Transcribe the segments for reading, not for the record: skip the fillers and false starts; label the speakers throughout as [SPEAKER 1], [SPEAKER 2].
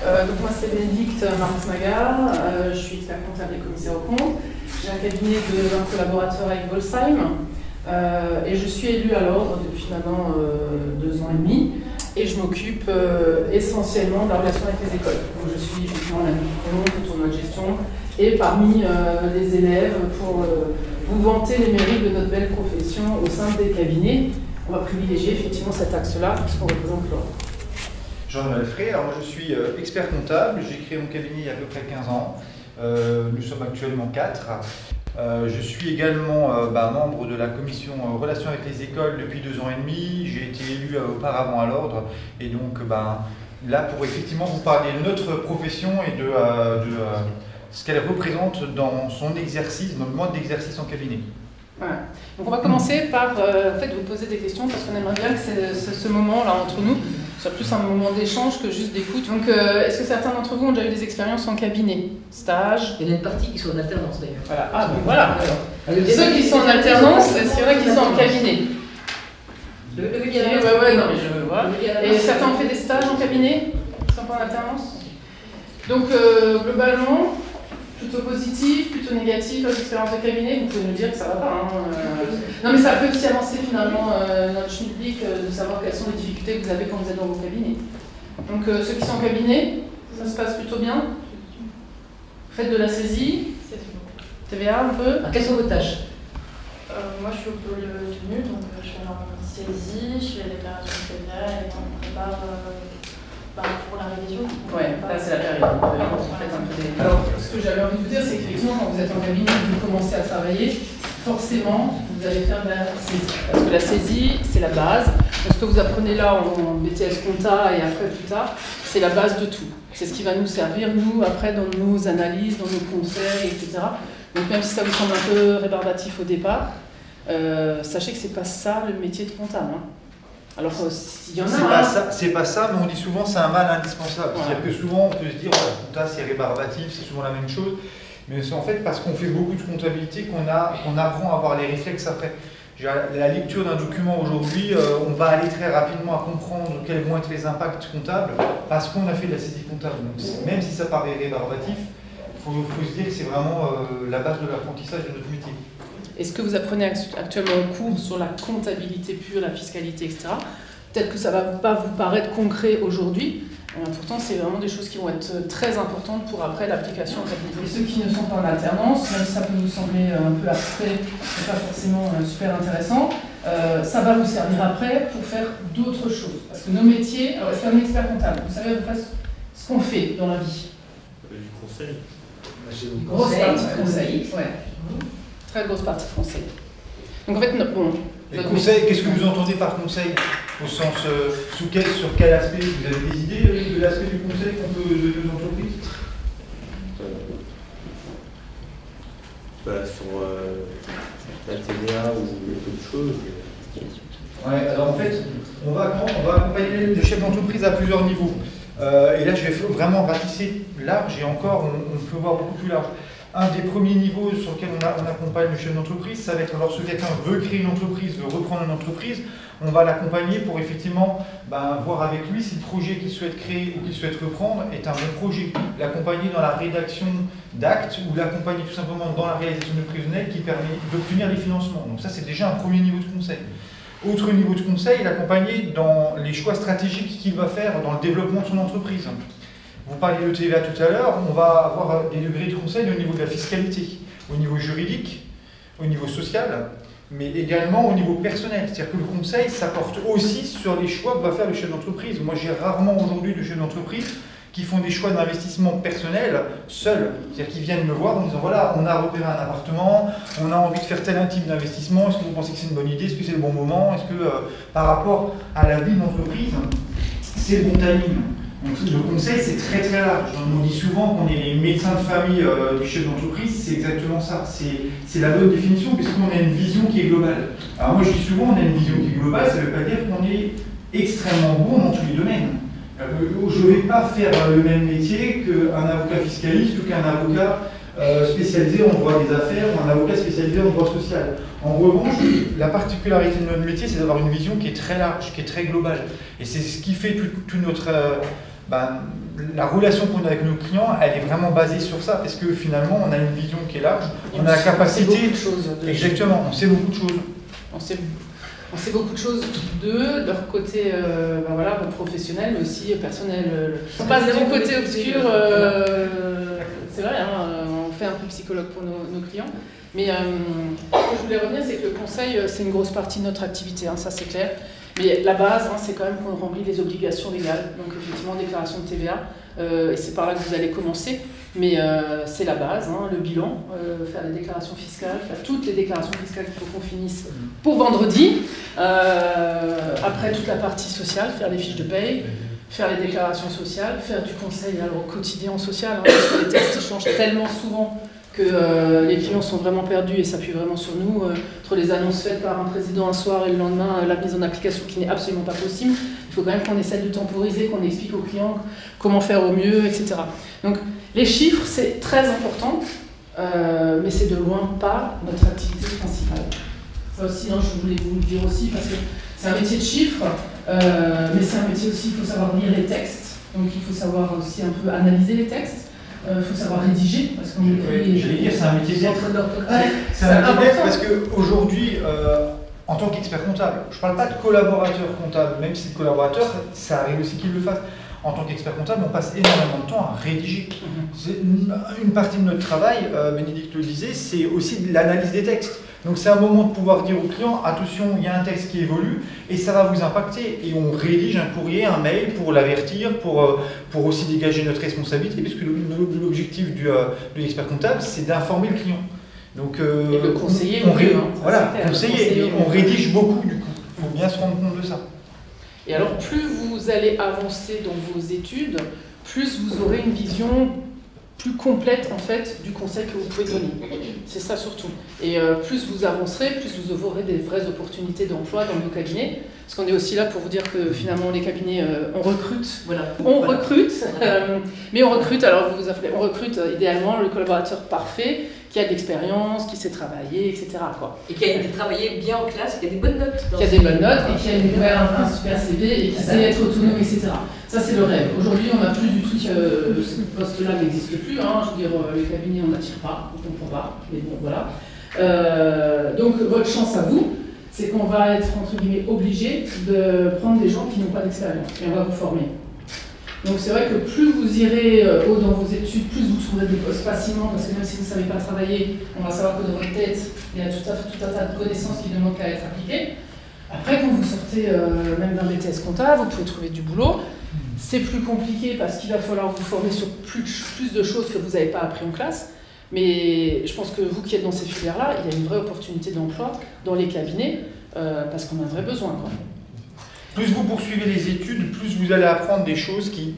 [SPEAKER 1] Donc moi c'est Bénédicte Marx-Maga, je suis expert comptable et commissaire aux comptes. J'ai un cabinet de 20 collaborateurs avec Volsheim et je suis élue à l'ordre depuis maintenant 2 ans et demi et je m'occupe essentiellement de la relation avec les écoles. Donc je suis effectivement la compte au tournoi de gestion et parmi les élèves pour vous vanter les mérites de notre belle profession au sein des cabinets. On va privilégier effectivement cet axe-là puisqu'on représente l'ordre.
[SPEAKER 2] Jean-Noël Frey, alors moi je suis expert comptable, j'ai créé mon cabinet il y a à peu près 15 ans, nous sommes actuellement 4. Je suis également membre de la commission relations avec les écoles depuis 2 ans et demi, j'ai été élu auparavant à l'ordre et donc là pour effectivement vous parler de notre profession et de ce qu'elle représente dans son exercice, dans le mode d'exercice en cabinet.
[SPEAKER 1] Voilà. Donc on va commencer par en fait, vous poser des questions parce qu'on aimerait bien que ce moment-là entre nous soit plus un moment d'échange que juste d'écoute. Donc est-ce que certains d'entre vous ont déjà eu des expériences en cabinet, stage?
[SPEAKER 3] Il y en a une partie qui sont en alternance d'ailleurs.
[SPEAKER 1] Voilà. Ah bon voilà. Et ceux qui sont en alternance, est-ce qu'il y en a qui sont en cabinet? Ouais, non mais je vois. Et certains ont fait des stages en cabinet? Ils sont pas en alternance? Donc globalement, plutôt positif, plutôt négatif, l'expérience de cabinet, vous pouvez nous dire que ça va pas. Non mais ça peut aussi avancer finalement notre schmilblick de savoir quelles sont les difficultés que vous avez quand vous êtes dans vos cabinets. Donc ceux qui sont en cabinet, ça se passe plutôt bien. Vous faites de la saisie, TVA un peu.
[SPEAKER 3] Alors, quelles sont vos tâches?
[SPEAKER 4] Moi je suis au pôle tenue, donc je fais énormément de saisie, je fais la déclaration de TVA et on prépare pour la révision.
[SPEAKER 1] Ouais, là c'est la période. Alors, ce que j'avais envie de vous dire, c'est qu'effectivement, quand vous êtes en cabinet et que vous commencez à travailler, forcément, vous allez faire de la saisie. Parce que la saisie, c'est la base. Ce que vous apprenez là en BTS Compta et après plus tard, c'est la base de tout. C'est ce qui va nous servir, nous, après, dans nos analyses, dans nos conseils, etc. Donc, même si ça vous semble un peu rébarbatif au départ, sachez que c'est pas ça le métier de comptable. Alors, s'il y en a.
[SPEAKER 2] C'est pas ça, mais on dit souvent c'est un mal indispensable. Ouais. C'est-à-dire que souvent on peut se dire, compta c'est rébarbatif, c'est souvent la même chose. Mais c'est en fait parce qu'on fait beaucoup de comptabilité qu'on apprend à avoir les réflexes après. La lecture d'un document aujourd'hui, on va aller très rapidement à comprendre quels vont être les impacts comptables parce qu'on a fait de la saisie comptable. Donc, même si ça paraît rébarbatif, il faut se dire que c'est vraiment la base de l'apprentissage de notre métier.
[SPEAKER 1] Et ce que vous apprenez actuellement en cours sur la comptabilité pure, la fiscalité, etc., peut-être que ça ne va pas vous paraître concret aujourd'hui, pourtant c'est vraiment des choses qui vont être très importantes pour après l'application en cabinet. Et ceux qui ne sont pas en alternance, même si ça peut nous sembler un peu abstrait et pas forcément super intéressant, ça va vous servir après pour faire d'autres choses. Parce que nos métiers, alors est-ce qu'un expert comptable, vous savez à peu près ce qu'on fait dans la vie?
[SPEAKER 5] Du conseil.
[SPEAKER 1] Une grosse partie de conseil, ouais. Très grosse partie de conseil. Donc en fait, bon.
[SPEAKER 2] Et conseil, qu'est-ce que vous entendez par conseil? Au sens, sur quel aspect? Vous avez des idées de l'aspect du conseil qu'on peut donner aux entreprises?
[SPEAKER 5] Sur la TVA ou d'autres choses.
[SPEAKER 2] Ouais, alors en fait, on va accompagner les chefs d'entreprise à plusieurs niveaux. Et là, je vais vraiment ratisser large et encore, on peut voir beaucoup plus large. Un des premiers niveaux sur lequel on accompagne le chef d'entreprise, ça va être lorsque quelqu'un veut créer une entreprise, veut reprendre une entreprise, on va l'accompagner pour effectivement voir avec lui si le projet qu'il souhaite créer ou qu'il souhaite reprendre est un bon projet. L'accompagner dans la rédaction d'actes ou l'accompagner tout simplement dans la réalisation de prévisionnel qui permet d'obtenir les financements. Donc ça, c'est déjà un premier niveau de conseil. Autre niveau de conseil, l'accompagner dans les choix stratégiques qu'il va faire dans le développement de son entreprise. Vous parliez de TVA tout à l'heure, on va avoir des degrés de conseil au niveau de la fiscalité, au niveau juridique, au niveau social, mais également au niveau personnel. C'est-à-dire que le conseil, ça porte aussi sur les choix que va faire le chef d'entreprise. Moi, j'ai rarement aujourd'hui de chefs d'entreprise qui font des choix d'investissement personnel seuls. C'est-à-dire qu'ils viennent me voir en disant, voilà, on a repéré un appartement, on a envie de faire tel type d'investissement, est-ce que vous pensez que c'est une bonne idée, est-ce que c'est le bon moment, est-ce que par rapport à la vie d'entreprise, c'est le bon timing. Donc, le conseil, c'est très très large. On dit souvent qu'on est les médecins de famille du chef d'entreprise, c'est exactement ça. C'est la bonne définition, puisqu'on a une vision qui est globale. Alors moi, je dis souvent, on a une vision qui est globale, ça ne veut pas dire qu'on est extrêmement bon dans tous les domaines. Je ne vais pas faire le même métier qu'un avocat fiscaliste ou qu'un avocat spécialisé en droit des affaires ou un avocat spécialisé en droit social. En revanche, la particularité de notre métier, c'est d'avoir une vision qui est très large, qui est très globale. Et c'est ce qui fait tout notre la relation qu'on a avec nos clients, elle est vraiment basée sur ça, parce que finalement, on a une vision qui est large, on a la capacité...
[SPEAKER 1] On sait beaucoup de choses.
[SPEAKER 2] Exactement, on sait beaucoup de choses.
[SPEAKER 1] On sait beaucoup de choses d'eux, de leur côté voilà, professionnel, mais aussi personnel. On passe du côté obscur, c'est vrai, hein, on fait un peu psychologue pour nos clients. Mais ce que je voulais revenir, c'est que le conseil, c'est une grosse partie de notre activité, hein, ça c'est clair. Mais la base, hein, c'est quand même qu'on remplit les obligations légales, donc effectivement déclaration de TVA, et c'est par là que vous allez commencer. Mais c'est la base, hein, le bilan, faire les déclarations fiscales, faire toutes les déclarations fiscales qu'il faut qu'on finisse pour vendredi. Après toute la partie sociale, faire les fiches de paye, faire les déclarations sociales, faire du conseil alors, au quotidien en social, hein, parce que les textes changent tellement souvent que les clients sont vraiment perdus et s'appuient vraiment sur nous. Entre les annonces faites par un président un soir et le lendemain, la mise en application qui n'est absolument pas possible, il faut quand même qu'on essaie de temporiser, qu'on explique aux clients comment faire au mieux, etc. Donc les chiffres, c'est très important, mais c'est de loin pas notre activité principale. Ça aussi, hein, je voulais vous le dire aussi, parce que c'est un métier de chiffres, mais c'est un métier aussi, il faut savoir lire les textes, donc il faut savoir aussi un peu analyser les textes. Il faut savoir rédiger, parce qu'on écrit...
[SPEAKER 2] J'allais dire, c'est un métier d'être. C'est un métier d'être parce qu'aujourd'hui, en tant qu'expert comptable, je ne parle pas de collaborateur comptable, même si le collaborateur, ça arrive aussi qu'il le fasse. En tant qu'expert comptable, on passe énormément de temps à rédiger. Une partie de notre travail, Bénédicte le disait, c'est aussi de l'analyse des textes. Donc c'est un moment de pouvoir dire au client, attention, il y a un texte qui évolue et ça va vous impacter. Et on rédige un courrier, un mail pour l'avertir, pour aussi dégager notre responsabilité, puisque l'objectif de l'expert comptable, c'est d'informer le client. Donc,
[SPEAKER 1] et le conseiller,
[SPEAKER 2] voilà, conseiller, on rédige beaucoup du coup. Il faut bien se rendre compte de ça.
[SPEAKER 1] Et alors, plus vous allez avancer dans vos études, plus vous aurez une vision plus complète en fait du conseil que vous pouvez donner. C'est ça surtout. Et plus vous avancerez, plus vous aurez des vraies opportunités d'emploi dans nos cabinets. Parce qu'on est aussi là pour vous dire que finalement les cabinets, on recrute. Voilà. On recrute, mais on recrute, alors vous appelez, on recrute idéalement le collaborateur parfait, qui a de l'expérience, qui sait travailler, etc. quoi.
[SPEAKER 3] Et qui a travaillé bien en classe, qui a des bonnes notes.
[SPEAKER 1] Qui a des bonnes notes et qui a un super CV et qui sait être autonome, etc. Ça, c'est le rêve. Aujourd'hui, on n'a plus du tout ce poste-là n'existe plus. Hein. Je veux dire, les cabinets, on n'attire pas, on ne comprend pas. Mais bon, voilà. Donc, votre chance à vous, c'est qu'on va être, entre guillemets, obligé de prendre des gens qui n'ont pas d'expérience et on va vous former. Donc c'est vrai que plus vous irez haut dans vos études, plus vous trouverez des postes facilement, parce que même si vous ne savez pas travailler, on va savoir que dans votre tête, il y a tout un tas de connaissances qui demandent qu'à être appliquées. Après, quand vous sortez même d'un BTS comptable, vous pouvez trouver du boulot. C'est plus compliqué parce qu'il va falloir vous former sur plus de choses que vous n'avez pas appris en classe. Mais je pense que vous qui êtes dans ces filières-là, il y a une vraie opportunité d'emploi dans les cabinets, parce qu'on a un vrai besoin, quoi.
[SPEAKER 2] Plus vous poursuivez les études, plus vous allez apprendre des choses qui,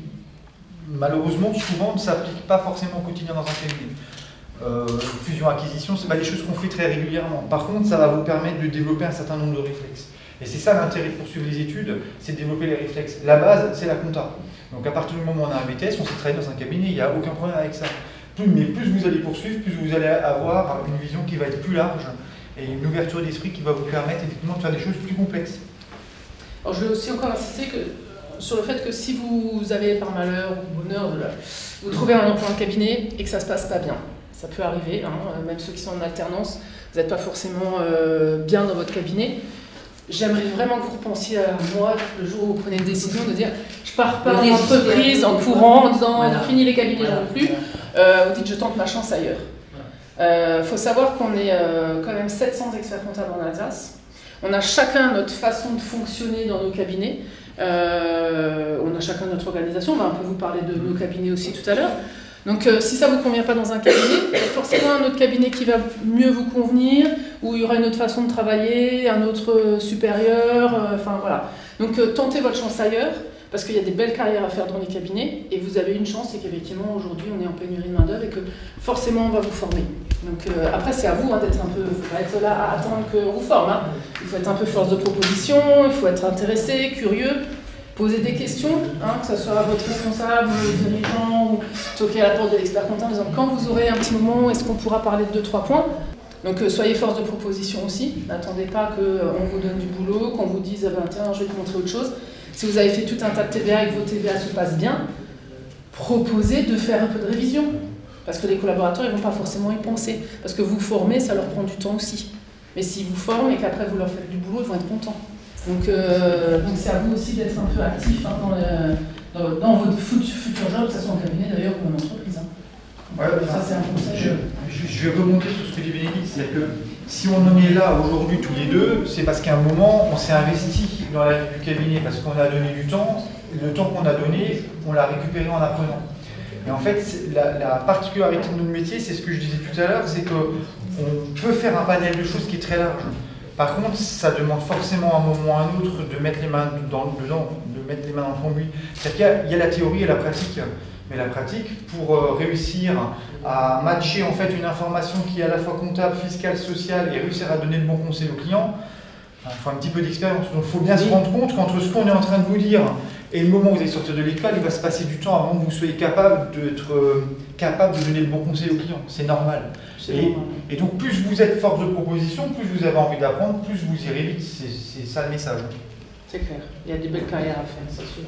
[SPEAKER 2] malheureusement, souvent ne s'appliquent pas forcément au quotidien dans un cabinet. Fusion-acquisition, ce n'est pas des choses qu'on fait très régulièrement. Par contre, ça va vous permettre de développer un certain nombre de réflexes. Et c'est ça l'intérêt de poursuivre les études, c'est de développer les réflexes. La base, c'est la compta. Donc à partir du moment où on a un BTS, on sait travailler dans un cabinet, il n'y a aucun problème avec ça. Mais plus vous allez poursuivre, plus vous allez avoir une vision qui va être plus large et une ouverture d'esprit qui va vous permettre effectivement de faire des choses plus complexes.
[SPEAKER 1] Alors, je veux aussi encore insister sur le fait que si vous avez par malheur ou bonheur, vous trouvez un emploi en cabinet et que ça ne se passe pas bien, ça peut arriver, hein, même ceux qui sont en alternance, vous n'êtes pas forcément bien dans votre cabinet. J'aimerais vraiment que vous repensiez à moi le jour où vous prenez une décision de dire je pars pas en entreprise en courant en disant fini les cabinets, j'en veux plus. Vous dites je tente ma chance ailleurs. Faut savoir qu'on est quand même 700 experts comptables en Alsace. On a chacun notre façon de fonctionner dans nos cabinets. On a chacun notre organisation. On va un peu vous parler de nos cabinets aussi tout à l'heure. Donc si ça ne vous convient pas dans un cabinet, il y a forcément un autre cabinet qui va mieux vous convenir, où il y aura une autre façon de travailler, un autre supérieur, enfin voilà. Donc tentez votre chance ailleurs, parce qu'il y a des belles carrières à faire dans les cabinets, et vous avez une chance, c'est qu'effectivement aujourd'hui on est en pénurie de main d'œuvre et que forcément on va vous former. Donc après c'est à vous hein, d'être un peu, il ne faut pas être là à attendre qu'on vous forme. Hein. Il faut être un peu force de proposition, il faut être intéressé, curieux. Poser des questions, hein, que ce soit votre responsable, le dirigeant, ou toquer à la porte de l'expert comptable en disant quand vous aurez un petit moment, est-ce qu'on pourra parler de 2-3 points. Donc soyez force de proposition aussi, n'attendez pas qu'on vous donne du boulot, qu'on vous dise ah ben, tiens je vais te montrer autre chose. Si vous avez fait tout un tas de TVA et que vos TVA se passent bien, proposer de faire un peu de révision. Parce que les collaborateurs, ils ne vont pas forcément y penser. Parce que vous formez, ça leur prend du temps aussi. Mais s'ils vous forment et qu'après vous leur faites du boulot, ils vont être contents. Donc c'est à vous aussi d'être un peu actif dans votre futur job, que ce soit en cabinet d'ailleurs ou en entreprise.
[SPEAKER 2] Ouais,
[SPEAKER 1] ça c'est un conseil.
[SPEAKER 2] Je vais remonter sur ce que dit Bénédicte, c'est-à-dire que si on en est là aujourd'hui tous les deux, c'est parce qu'à un moment on s'est investi dans la vie du cabinet, parce qu'on a donné du temps, et le temps qu'on a donné, on l'a récupéré en apprenant. Et en fait, la particularité de notre métier, c'est ce que je disais tout à l'heure, c'est qu'on peut faire un panel de choses qui est très large. Par contre, ça demande forcément à un moment ou à un autre de mettre les mains dedans, de mettre les mains dans le cambouis. C'est-à-dire qu'il y a la théorie et la pratique. Mais la pratique, pour réussir à matcher en fait une information qui est à la fois comptable, fiscale, sociale et réussir à donner le bon conseil au client, il faut un petit peu d'expérience. Donc il faut bien se rendre compte qu'entre ce qu'on est en train de vous dire et le moment où vous allez sortir de l'école, il va se passer du temps avant que vous soyez capable de donner le bon conseil au client. C'est normal. Et donc plus vous êtes force de proposition, plus vous avez envie d'apprendre, plus vous irez vite. C'est ça le message.
[SPEAKER 1] C'est clair. Il y a des belles carrières à faire, c'est sûr.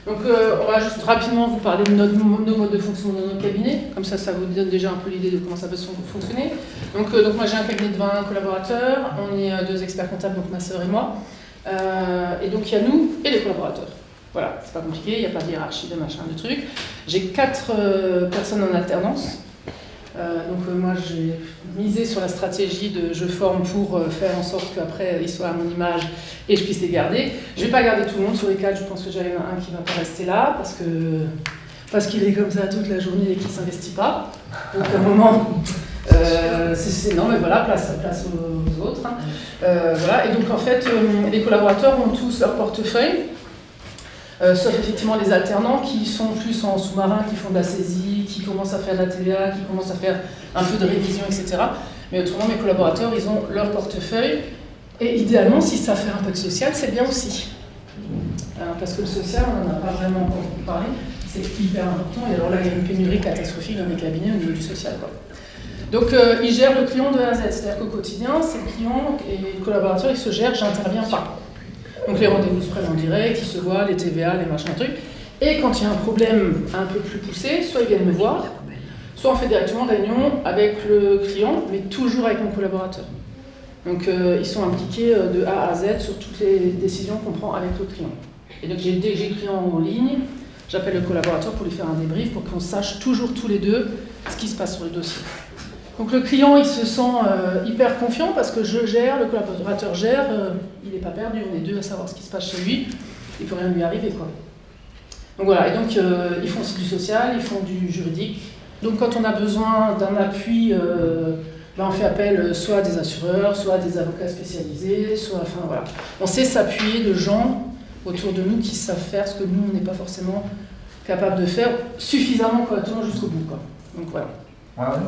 [SPEAKER 1] Donc on va juste rapidement vous parler de nos modes de fonctionnement dans notre cabinet. Comme ça vous donne déjà un peu l'idée de comment ça peut fonctionner. Donc moi j'ai un cabinet de 20 collaborateurs. On est 2 experts comptables, donc ma sœur et moi. Et donc il y a nous et les collaborateurs. Voilà, c'est pas compliqué, il n'y a pas de hiérarchie, de machin, de trucs. J'ai 4 personnes en alternance. Moi j'ai misé sur la stratégie de je forme pour faire en sorte qu'après ils soient à mon image et je puisse les garder. Je ne vais pas garder tout le monde sur les 4, je pense que j'en ai un qui ne va pas rester là parce qu'il est comme ça toute la journée et qu'il ne s'investit pas. Donc à un moment, non mais voilà, place aux autres. Hein. Voilà. Et donc en fait, les collaborateurs ont tous leur portefeuille. Sauf effectivement les alternants qui sont plus en sous-marin, qui font de la saisie, qui commencent à faire de la TVA, qui commencent à faire un peu de révision, etc. Mais autrement, mes collaborateurs, ils ont leur portefeuille. Et idéalement, s'ils savent faire un peu de social, c'est bien aussi. Parce que le social, on n'en a pas vraiment encore parlé, c'est hyper important. Et alors là, il y a une pénurie catastrophique dans les cabinets au niveau du social, quoi. Donc, ils gèrent le client de A à Z. C'est-à-dire qu'au quotidien, c'est le client et les collaborateurs, ils se gèrent, j'interviens pas. Donc les rendez-vous se prennent en direct, ils se voient, les TVA, les machins, trucs. Et quand il y a un problème un peu plus poussé, soit ils viennent me voir, soit on fait directement une réunion avec le client, mais toujours avec mon collaborateur. Donc ils sont impliqués de A à Z sur toutes les décisions qu'on prend avec le client. Et donc dès que j'ai le client en ligne, j'appelle le collaborateur pour lui faire un débrief pour qu'on sache toujours tous les deux ce qui se passe sur le dossier. Donc le client, il se sent hyper confiant parce que je gère, le collaborateur gère, il n'est pas perdu, on est 2 à savoir ce qui se passe chez lui, il ne peut rien lui arriver, quoi. Donc voilà, et donc ils font aussi du social, ils font du juridique. Donc quand on a besoin d'un appui, on fait appel soit à des assureurs, soit à des avocats spécialisés, soit, enfin voilà. On sait s'appuyer de gens autour de nous qui savent faire ce que nous, on n'est pas forcément capable de faire suffisamment correctement jusqu'au bout, quoi. Donc voilà.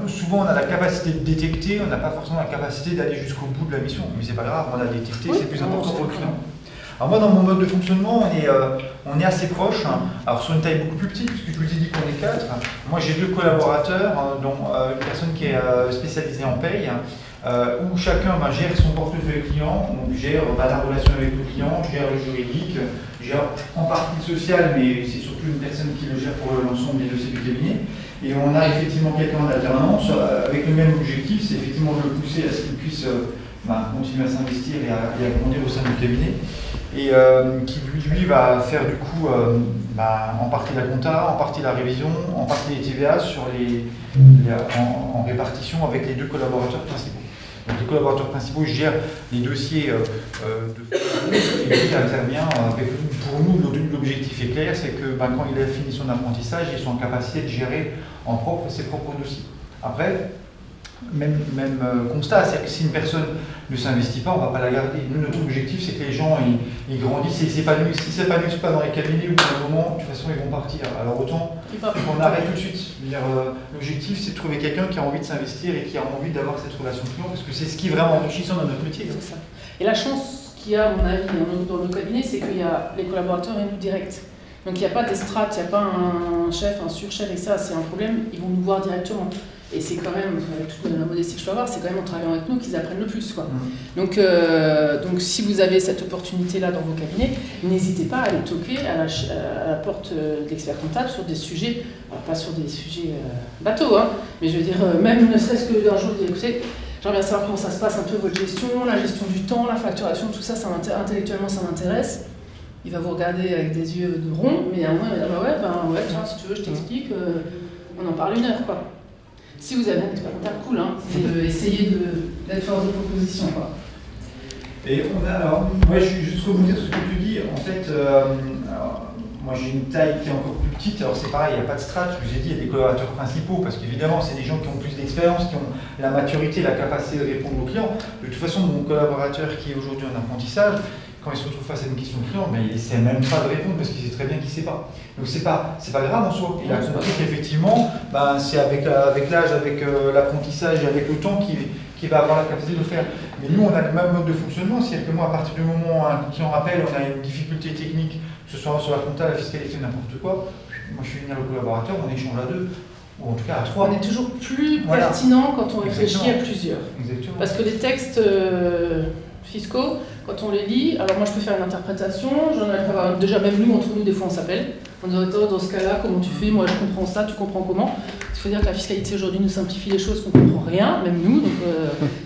[SPEAKER 2] Nous, souvent, on a la capacité de détecter, on n'a pas forcément la capacité d'aller jusqu'au bout de la mission. Mais c'est pas grave, on a détecté, oui, c'est plus important pour le client. Alors moi, dans mon mode de fonctionnement, on est assez proche. Alors sur une taille beaucoup plus petite, puisque je vous ai dit qu'on est 4. Moi, j'ai 2 collaborateurs, dont une personne qui est spécialisée en paye, où chacun gère son portefeuille client, donc gère la relation avec le client, gère le juridique, gère en partie le social, mais c'est surtout une personne qui le gère pour l'ensemble des dossiers du cabinet. Et on a effectivement quelqu'un en alternance avec le même objectif, c'est effectivement de le pousser à ce qu'il puisse continuer à s'investir et à grandir au sein du cabinet. Et qui lui va faire du coup en partie la compta, en partie la révision, en partie les TVA en répartition avec les 2 collaborateurs principaux. Donc les collaborateurs principaux gèrent les dossiers de et lui intervient avec nous. Pour nous, l'objectif est clair, c'est que quand il a fini son apprentissage, ils sont en capacité de gérer en propre ses propres dossiers. Après, même constat, c'est-à-dire que si une personne ne s'investit pas, on ne va pas la garder. Nous, notre objectif, c'est que les gens ils grandissent et ils s'épanouissent. S'ils ne s'épanouissent pas dans les cabinets, au bout d'un moment, de toute façon, ils vont partir. Alors autant qu'on arrête tout de suite. L'objectif, c'est de trouver quelqu'un qui a envie de s'investir et qui a envie d'avoir cette relation client, parce que c'est ce qui est vraiment enrichissant dans notre métier.
[SPEAKER 1] C'est ça. Et la chance qu'il y a, à mon avis, dans nos cabinets, c'est qu'il y a les collaborateurs et nous directs. Donc il n'y a pas des strates, il n'y a pas un chef, un surchef, etc. C'est un problème, ils vont nous voir directement. Et c'est quand même, avec toute la modestie que je peux avoir, c'est quand même en travaillant avec nous qu'ils apprennent le plus, quoi. Donc si vous avez cette opportunité-là dans vos cabinets, n'hésitez pas à aller toquer à la porte de l'expert comptable sur des sujets, alors pas sur des sujets bateaux, hein, mais je veux dire, même ne serait-ce que d'un jour, écoutez, j'aimerais bien savoir comment ça se passe un peu votre gestion, la gestion du temps, la facturation, tout ça, intellectuellement ça m'intéresse. Il va vous regarder avec des yeux de rond, mais à un moment il va dire ouais, tiens, si tu veux, je t'explique, on en parle 1 heure, quoi. Si vous avez un expert comptable, cool, hein, c'est essayer d'être force de proposition, quoi.
[SPEAKER 2] Et alors, moi je suis juste rebondir sur ce que tu dis. En fait, moi j'ai une taille qui est encore plus petite, alors c'est pareil, il n'y a pas de strat, je vous ai dit, il y a des collaborateurs principaux, parce qu'évidemment, c'est des gens qui ont plus d'expérience, qui ont la maturité, la capacité de répondre aux clients. De toute façon, mon collaborateur qui est aujourd'hui en apprentissage, quand il se retrouve face à une question client, mais il ne sait même pas de répondre parce qu'il sait très bien qu'il ne sait pas. Donc c'est pas grave en soi. Il a compris qu'effectivement, c'est avec l'âge, avec l'apprentissage et avec le temps qu'il va avoir la capacité de le faire. Mais nous, on a le même mode de fonctionnement, c'est-à-dire que moi, à partir du moment où un client rappelle, on a une difficulté technique, que ce soit sur la compta, la fiscalité, n'importe quoi, moi je fais venir le collaborateur, on échange à 2, ou en tout cas à 3.
[SPEAKER 1] On est toujours plus pertinent quand on réfléchit à plusieurs.
[SPEAKER 2] Exactement.
[SPEAKER 1] Parce que les textes fiscaux, quand on les lit, alors moi je peux faire une interprétation, déjà même nous, entre nous, des fois on s'appelle, on dit dans ce cas-là, comment tu fais, moi je comprends ça, tu comprends comment. Il faut dire que la fiscalité aujourd'hui nous simplifie les choses, qu'on ne comprend rien, même nous, donc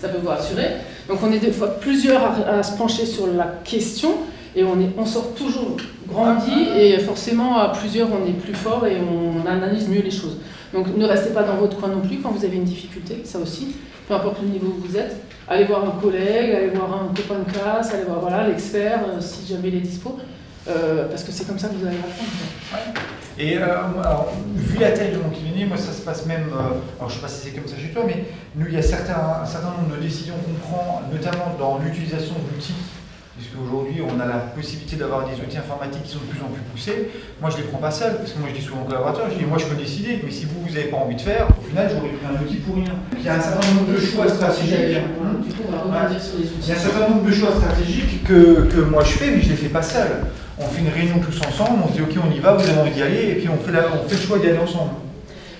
[SPEAKER 1] ça peut vous rassurer. Donc on est des fois plusieurs à se pencher sur la question, et on sort toujours grandi, et forcément à plusieurs on est plus fort et on analyse mieux les choses. Donc ne restez pas dans votre coin non plus quand vous avez une difficulté, ça aussi, peu importe le niveau où vous êtes. Allez voir un collègue, allez voir un copain de classe, allez voir l'expert, si jamais il est dispo, parce que c'est comme ça que vous allez apprendre.
[SPEAKER 2] Ouais. Et alors, vu la taille de mon cabinet, moi ça se passe même, alors je ne sais pas si c'est comme ça chez toi, mais nous il y a un certain nombre de décisions qu'on prend, notamment dans l'utilisation d'outils, puisque aujourd'hui on a la possibilité d'avoir des outils informatiques qui sont de plus en plus poussés. Moi je ne les prends pas seul, parce que moi je dis souvent aux collaborateurs, je dis moi je peux décider, mais si vous n'avez pas envie de faire, au final j'aurais pris un outil pour rien. Il y a un certain nombre de choix stratégiques.
[SPEAKER 1] Du coup, on va rebondir sur les outils.
[SPEAKER 2] Il y a un certain nombre de choix stratégiques que moi je fais, mais je ne les fais pas seul. On fait une réunion tous ensemble, on se dit ok on y va, vous avez envie d'y aller, et puis on fait le choix d'y aller ensemble.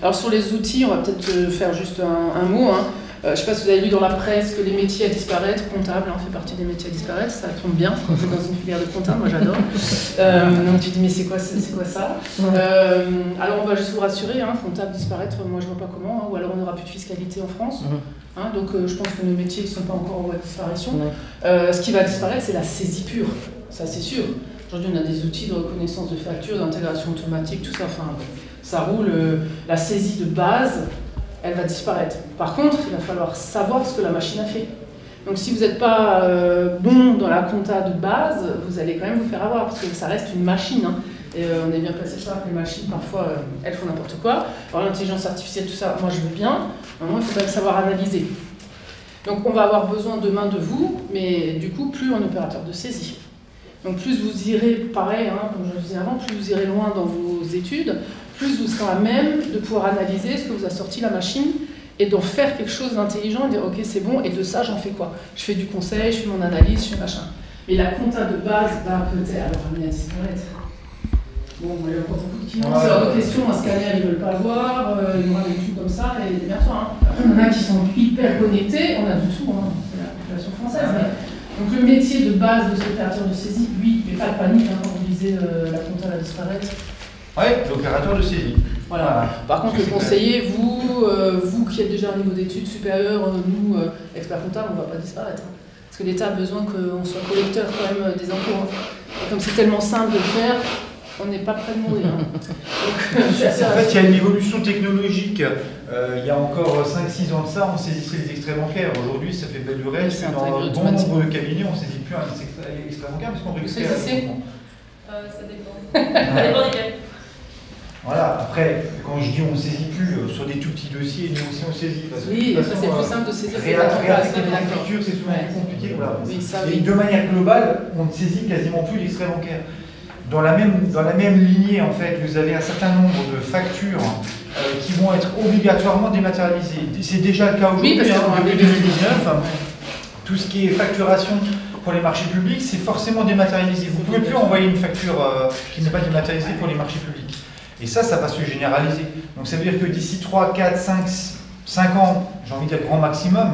[SPEAKER 1] Alors sur les outils, on va peut-être faire juste un mot. Hein. Je ne sais pas si vous avez lu dans la presse que les métiers à disparaître, comptable, fait partie des métiers à disparaître, ça tombe bien, quand on est dans une filière de comptable, moi j'adore. Donc tu te dis mais c'est quoi ça alors on va juste vous rassurer, comptable disparaître, moi je ne vois pas comment, ou alors on n'aura plus de fiscalité en France. Donc je pense que nos métiers ne sont pas encore en voie de disparition. Ce qui va disparaître, c'est la saisie pure, ça c'est sûr. Aujourd'hui on a des outils de reconnaissance de factures, d'intégration automatique, tout ça, ça roule. La saisie de base, elle va disparaître. Par contre, il va falloir savoir ce que la machine a fait. Donc si vous n'êtes pas bon dans la compta de base, vous allez quand même vous faire avoir, parce que ça reste une machine. Et on est bien placé sur ça, que les machines, parfois, elles font n'importe quoi. Alors l'intelligence artificielle, tout ça, moi je veux bien. Maintenant, il faut quand même savoir analyser. Donc on va avoir besoin demain de vous, mais du coup, plus en opérateur de saisie. Donc plus vous irez, pareil, comme je le disais avant, plus vous irez loin dans vos études, plus vous serez à même de pouvoir analyser ce que vous a sorti la machine et d'en faire quelque chose d'intelligent et dire ok c'est bon, et de ça j'en fais quoi? Je fais du conseil, je fais mon analyse, je fais machin. Mais la compta de base va peut-être alors amener à disparaître. Bon, il y a encore beaucoup de clients, c'est hors de question, un scanner ils ne veulent pas le voir, ils vont des trucs comme ça, et démerde-toi. Il y en a qui sont hyper connectés, on a de tout, c'est la population française. Mais... Donc le métier de base de ce opérateur de saisie, oui, mais pas de panique quand vous lisez la compta va disparaître.
[SPEAKER 2] Oui, l'opérateur de saisie.
[SPEAKER 1] Voilà. Par contre, le conseiller, vous qui êtes déjà à un niveau d'études supérieur, nous, experts comptables, on ne va pas disparaître. Parce que l'État a besoin qu'on soit collecteur quand même des impôts. Et comme c'est tellement simple de le faire, on n'est pas prêt de mourir. Donc,
[SPEAKER 2] en fait, il y a une évolution technologique. Il y a encore 5-6 ans de ça, on saisissait les extraits bancaires. Aujourd'hui, ça fait belle lurette. Dans un bon nombre de cabinets, on ne saisit plus un extrait bancaire parce qu'on récupère.
[SPEAKER 4] Ça dépend. Ça dépend des cas.
[SPEAKER 2] Voilà, après, quand je dis on ne saisit plus sur des tout petits dossiers, nous aussi on saisit. Parce que
[SPEAKER 1] oui, c'est plus simple de saisir.
[SPEAKER 2] Réaffecter les factures, c'est souvent plus compliqué. Voilà. Oui, et de manière globale, on ne saisit quasiment plus l'extrait bancaire. Dans la même lignée, en fait, vous avez un certain nombre de factures qui vont être obligatoirement dématérialisées. C'est déjà le cas aujourd'hui, depuis 2019. Tout ce qui est facturation pour les marchés publics, c'est forcément dématérialisé. Vous ne pouvez plus envoyer une facture qui n'est pas dématérialisée pour les marchés publics. Et ça va se généraliser. Donc ça veut dire que d'ici 3, 4, 5, 5 ans, j'ai envie de dire grand maximum,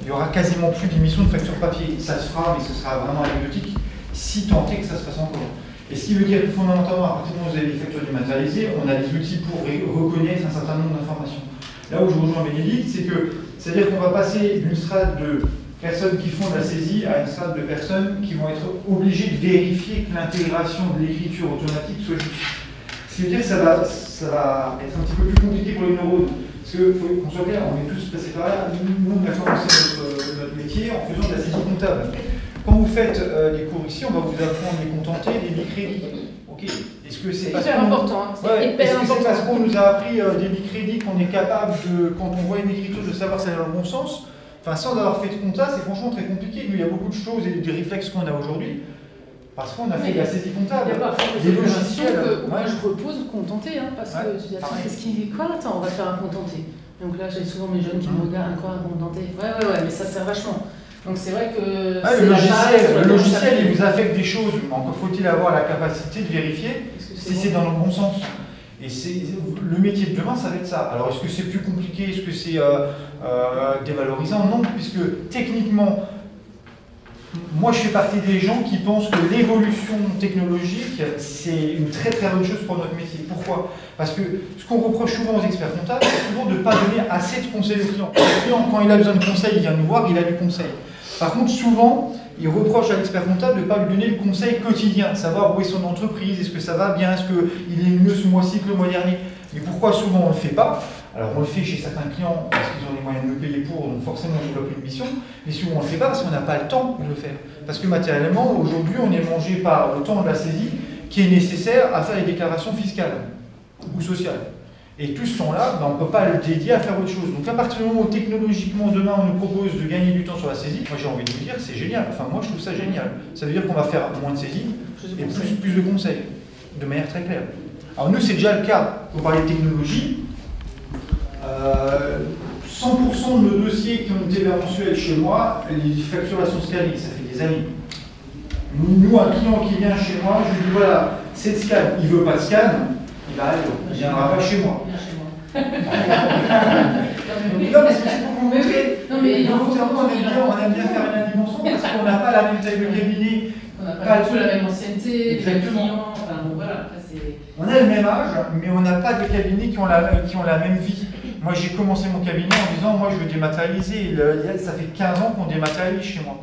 [SPEAKER 2] il n'y aura quasiment plus d'émissions de factures papier. Ça se fera, mais ce sera vraiment anecdotique, si tant est que ça se fasse encore. Et ce qui veut dire que fondamentalement, à partir du moment où vous avez des factures dématérialisées, on a des outils pour reconnaître un certain nombre d'informations. Là où je rejoins Bénédicte, c'est-à-dire qu'on va passer d'une strate de personnes qui font de la saisie à une strate de personnes qui vont être obligées de vérifier que l'intégration de l'écriture automatique soit juste. Ce qui veut dire que ça va être un petit peu plus compliqué pour les neurones. Parce qu'il faut qu'on soit clair, on est tous passés par là. Nous, on a commencé notre métier en faisant de la saisie comptable. Quand vous faites des cours ici, on va vous apprendre les contenter, les bicrédits. Ok. Est-ce que c'est
[SPEAKER 1] hyper important.
[SPEAKER 2] Est-ce que c'est parce qu'on nous a appris des bicrédits qu'on est capable de, quand on voit une écriture, de savoir si elle est dans le bon sens? Enfin, sans avoir fait de compta, c'est franchement très compliqué. Nous, il y a beaucoup de choses et des réflexes qu'on a aujourd'hui. Parce qu'on a fait de la saisie comptable.
[SPEAKER 1] Il n'y a pas
[SPEAKER 2] des logiciels.
[SPEAKER 1] Moi, je repose ou contenter, hein, parce que je dis, attends, qu'est-ce qu'il est quoi? Attends, on va faire un contenté. Donc là, j'ai souvent mes jeunes qui me regardent, quoi, un contenté? Ouais, mais ça sert vachement. Donc c'est vrai que
[SPEAKER 2] le logiciel, il vous affecte des choses, mais encore faut-il avoir la capacité de vérifier si c'est dans le bon sens. Et le métier de demain, ça va être ça. Alors est-ce que c'est plus compliqué? Est-ce que c'est dévalorisant? Non, puisque techniquement, moi je fais partie des gens qui pensent que l'évolution technologique, c'est une très très bonne chose pour notre métier. Pourquoi? Parce que ce qu'on reproche souvent aux experts comptables, c'est souvent de ne pas donner assez de conseils au client. Le client, quand il a besoin de conseils, il vient nous voir, il a du conseil. Par contre, souvent, il reproche à l'expert comptable de ne pas lui donner le conseil quotidien, savoir où est son entreprise, est-ce que ça va bien, est-ce qu'il est mieux ce mois-ci que le mois dernier. Et pourquoi souvent on ne le fait pas? Alors on le fait chez certains clients parce qu'ils ont les moyens de nous payer pour, donc forcément on développe une mission, mais souvent on ne le fait pas parce qu'on n'a pas le temps de le faire. Parce que matériellement, aujourd'hui, on est mangé par le temps de la saisie qui est nécessaire à faire les déclarations fiscales ou sociales. Et tout ce temps-là, on ne peut pas le dédier à faire autre chose. Donc à partir du moment où technologiquement demain on nous propose de gagner du temps sur la saisie, moi j'ai envie de vous dire c'est génial. Enfin moi je trouve ça génial. Ça veut dire qu'on va faire moins de saisie et plus de conseils, de manière très claire. Alors nous c'est déjà le cas. Pour parler de technologie, 100% de nos dossiers qui ont une TVA mensuelle chez moi, les facturations scannées, ça fait des années. Nous, un client qui vient chez moi, je lui dis voilà, c'est de scan, il ne veut pas de scan, il ne viendra pas chez moi. Non, mais c'est pour vous montrer. Non, mais on aime bien faire une dimension parce qu'on n'a pas la même taille de cabinet.
[SPEAKER 1] On n'a pas du tout la même ancienneté, exactement. Enfin, bon, voilà,
[SPEAKER 2] on a le même âge, mais on n'a pas de cabinets qui ont la même vie. Moi, j'ai commencé mon cabinet en disant moi, je veux dématérialiser. Ça fait 15 ans qu'on dématérialise chez moi.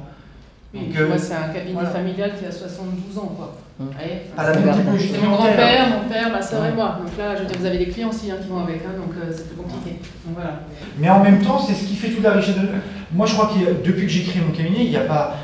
[SPEAKER 1] Oui, moi, c'est un cabinet familial qui a 72 ans, quoi.
[SPEAKER 2] À la même typologie.
[SPEAKER 1] C'est mon grand-père, mon père, ma soeur et moi. Donc là, je veux dire, vous avez des clients aussi qui vont avec, donc c'est plus compliqué. Donc voilà.
[SPEAKER 2] Mais en même temps, c'est ce qui fait toute la richesse de... Moi, je crois que depuis que j'ai créé mon cabinet, il n'y a pas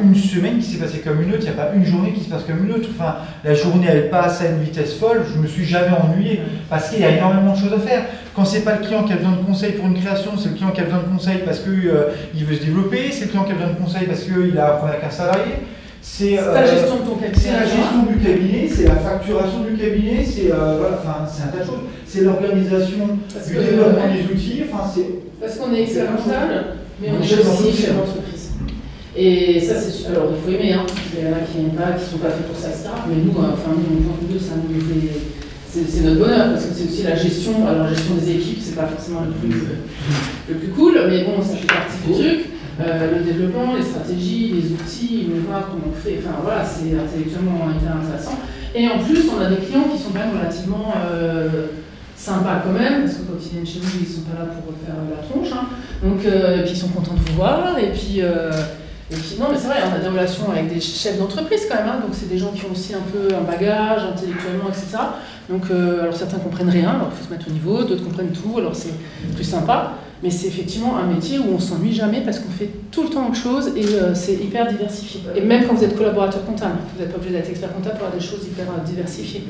[SPEAKER 2] une semaine qui s'est passée comme une autre, il n'y a pas une journée qui se passe comme une autre. Enfin, la journée, elle passe à une vitesse folle, je ne me suis jamais ennuyé, parce qu'il y a énormément de choses à faire. Quand c'est pas le client qui a besoin de conseils pour une création, c'est le client qui a besoin de conseils parce qu'il veut se développer, c'est le client qui a besoin de conseils parce qu'il a un problème avec un salarié. C'est
[SPEAKER 1] la gestion de ton cabinet.
[SPEAKER 2] C'est la gestion du cabinet, c'est la facturation du cabinet, c'est voilà, c'est un tas de choses. C'est l'organisation du développement des outils.
[SPEAKER 1] Parce qu'on est expert comptable, mais on est aussi chef d'entreprise. Et ça, c'est super. Alors, il faut aimer, hein. Il y en a qui n'aiment pas, qui ne sont pas faits pour ça, etc. Mais nous, enfin, nous, on pense ça nous fait. C'est notre bonheur, parce que c'est aussi la gestion. Alors, la gestion des équipes, c'est pas forcément le plus cool, mais bon, ça fait partie du truc. Le développement, les stratégies, les outils, le voir comment on fait, enfin voilà, c'est intellectuellement hyper intéressant. Et en plus, on a des clients qui sont quand même relativement sympas quand même, parce que quand ils viennent chez nous, ils ne sont pas là pour faire la tronche, hein. Donc, et puis ils sont contents de vous voir, et puis non mais c'est vrai, on a des relations avec des chefs d'entreprise quand même, hein, donc c'est des gens qui ont aussi un peu un bagage intellectuellement, etc. Donc, alors certains comprennent rien, alors il faut se mettre au niveau, d'autres comprennent tout, alors c'est plus sympa. Mais c'est effectivement un métier où on ne s'ennuie jamais parce qu'on fait tout le temps autre chose et c'est hyper diversifié. Et même quand vous êtes collaborateur comptable, vous n'êtes pas obligé d'être expert comptable pour avoir des choses hyper diversifiées.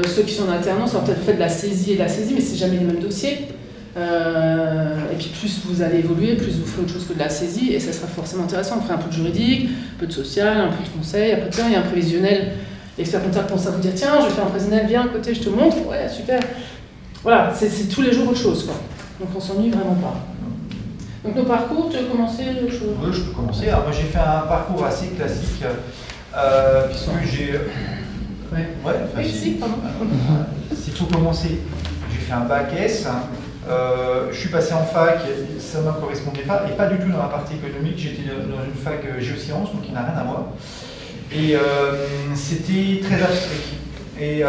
[SPEAKER 1] Ceux qui sont en alternance, alors peut-être fait de la saisie et de la saisie, mais c'est jamais les mêmes dossiers. Et puis plus vous allez évoluer, plus vous ferez autre chose que de la saisie et ça sera forcément intéressant. On fera un peu de juridique, un peu de social, un peu de conseil, après tiens, il y a un prévisionnel. L'expert comptable pense à vous dire tiens, je vais faire un prévisionnel, viens à côté, je te montre, ouais, super. Voilà, c'est tous les jours autre chose, quoi. Donc on s'ennuie vraiment pas. Donc nos parcours, tu veux commencer?
[SPEAKER 2] Oui, je peux commencer. Alors moi j'ai fait un parcours assez classique, puisque j'ai...
[SPEAKER 1] Classique, pardon.
[SPEAKER 2] S'il faut commencer, j'ai fait un bac S, Je suis passé en fac, ça ne me correspondait pas, et pas du tout dans la partie économique. J'étais dans une fac géosciences, donc il n'a rien à voir. Et c'était très abstrait. Et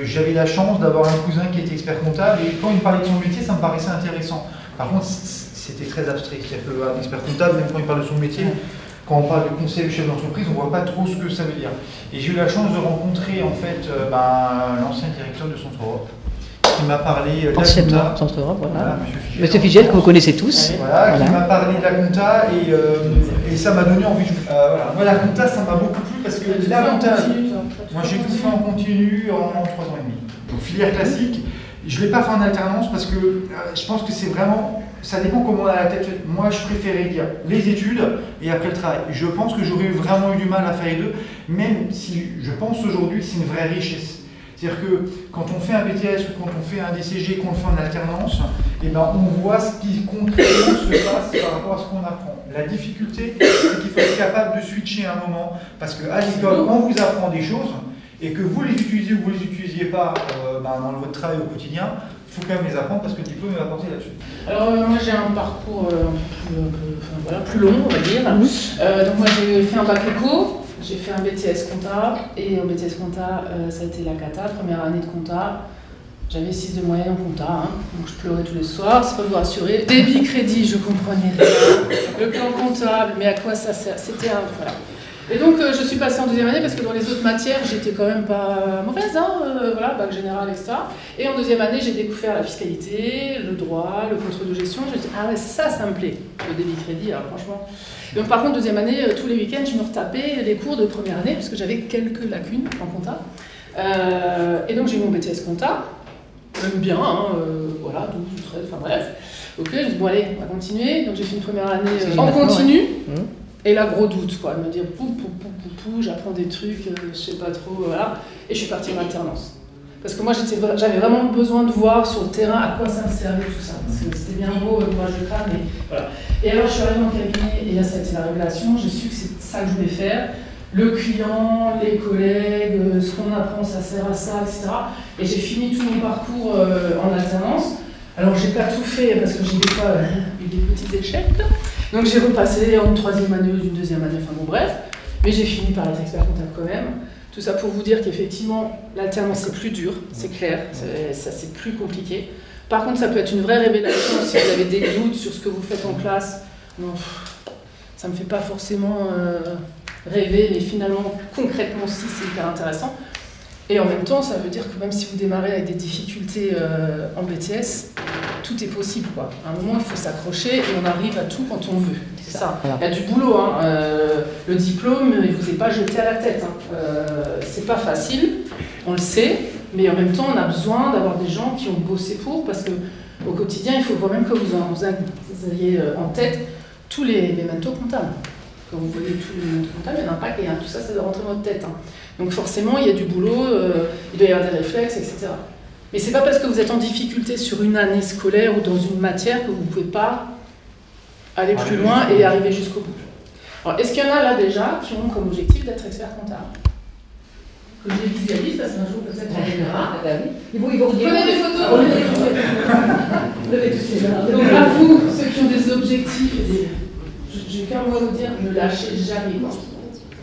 [SPEAKER 2] j'avais la chance d'avoir un cousin qui était expert comptable, et quand il me parlait de son métier, ça me paraissait intéressant. Par contre, c'était très abstrait. C'est-à-dire qu'un expert comptable, même quand il parle de son métier, quand on parle de conseil de chef d'entreprise, on ne voit pas trop ce que ça veut dire. Et j'ai eu la chance de rencontrer en fait l'ancien directeur de Centre Europe, qui m'a parlé de la compta.
[SPEAKER 6] Centre Europe, voilà.
[SPEAKER 2] Monsieur
[SPEAKER 6] Figel, que vous connaissez tous.
[SPEAKER 2] Voilà, qui m'a parlé de la compta et ça m'a donné envie de jouer. Voilà. Moi, la compta, ça m'a beaucoup plu parce que la compta, moi j'ai tout fait en continu en 3 ans et demi. Donc filière classique, je ne l'ai pas fait en alternance parce que je pense que c'est vraiment, ça dépend comment on a la tête. Moi, je préférais dire les études et après le travail. Je pense que j'aurais vraiment eu du mal à faire les deux, même si je pense aujourd'hui que c'est une vraie richesse. C'est-à-dire que quand on fait un BTS ou quand on fait un DCG, qu'on le fait en alternance, eh ben, on voit ce qui concrètement se passe par rapport à ce qu'on apprend. La difficulté, c'est qu'il faut être capable de switcher à un moment, parce qu'à l'école, on vous apprend des choses, et que vous les utilisez ou vous les utilisiez pas dans votre travail au quotidien, il faut quand même les apprendre parce que le diplôme va porter là-dessus.
[SPEAKER 1] Alors moi j'ai un parcours plus long, on va dire. Donc moi j'ai fait un bac éco, j'ai fait un BTS compta, et en BTS compta ça a été la cata, première année de compta. J'avais 6 de moyenne en compta, donc je pleurais tous les soirs, c'est pas vous rassurer. Débit, crédit, je comprenais rien. Le plan comptable, mais à quoi ça sert? C'était un... Voilà. Et donc je suis passée en deuxième année parce que dans les autres matières j'étais quand même pas mauvaise, voilà, bac général, etc. Et en deuxième année j'ai découvert la fiscalité, le droit, le contrôle de gestion. Je me suis dit, ah ouais, ça me plaît, le débit crédit, alors franchement. Donc par contre deuxième année, tous les week-ends je me retapais les cours de première année parce que j'avais quelques lacunes en compta. Et donc j'ai eu mon BTS compta, même bien, voilà, 12 ou 13, enfin bref. Ok, je me suis dit, bon allez, on va continuer. Donc j'ai fait une première année en continu. Ouais. Et là, gros doute, quoi, me dire j'apprends des trucs, je sais pas trop, voilà. Et je suis partie en alternance. Parce que moi, j'avais vraiment besoin de voir sur le terrain à quoi ça me servait tout ça. Parce que c'était bien beau, le courage de crâne, mais voilà. Et alors, je suis arrivée en cabinet, et là, ça a été la révélation. J'ai su que c'est ça que je voulais faire. Le client, les collègues, ce qu'on apprend, ça sert à ça, etc. Et j'ai fini tout mon parcours en alternance. Alors, j'ai pas tout fait, parce que j'ai des fois eu des petits échecs. Donc j'ai repassé en 3e année ou une 2e année, enfin bon bref, mais j'ai fini par être expert comptable quand même. Tout ça pour vous dire qu'effectivement, l'alternance c'est plus dur, c'est clair, ça c'est plus compliqué. Par contre, ça peut être une vraie révélation si vous avez des doutes sur ce que vous faites en classe. Non, ça me fait pas forcément rêver, mais finalement, concrètement, si, c'est hyper intéressant. Et en même temps, ça veut dire que même si vous démarrez avec des difficultés en BTS, tout est possible, quoi. À un moment, il faut s'accrocher et on arrive à tout quand on veut. C'est ça. Voilà. Il y a du boulot, le diplôme, il ne vous est pas jeté à la tête. C'est pas facile, on le sait, mais en même temps, on a besoin d'avoir des gens qui ont bossé pour, parce qu'au quotidien, il faut quand même que vous ayez en tête tous les mentos comptables. Quand vous voyez tous les mentos comptables, il y en a un paquet, tout ça, ça doit rentrer dans votre tête. Donc forcément, il y a du boulot, il doit y avoir des réflexes, etc. Mais c'est pas parce que vous êtes en difficulté sur une année scolaire ou dans une matière que vous ne pouvez pas aller plus loin et arriver jusqu'au bout. Alors, est-ce qu'il y en a là déjà qui ont comme objectif d'être expert comptable? Que je les visualise, parce qu'un jour peut-être on verra.
[SPEAKER 3] Ils vont vous
[SPEAKER 1] prenez des photos. Donc à vous, ceux qui ont des objectifs, j'ai qu'un mot à vous dire, ne lâchez jamais, quoi.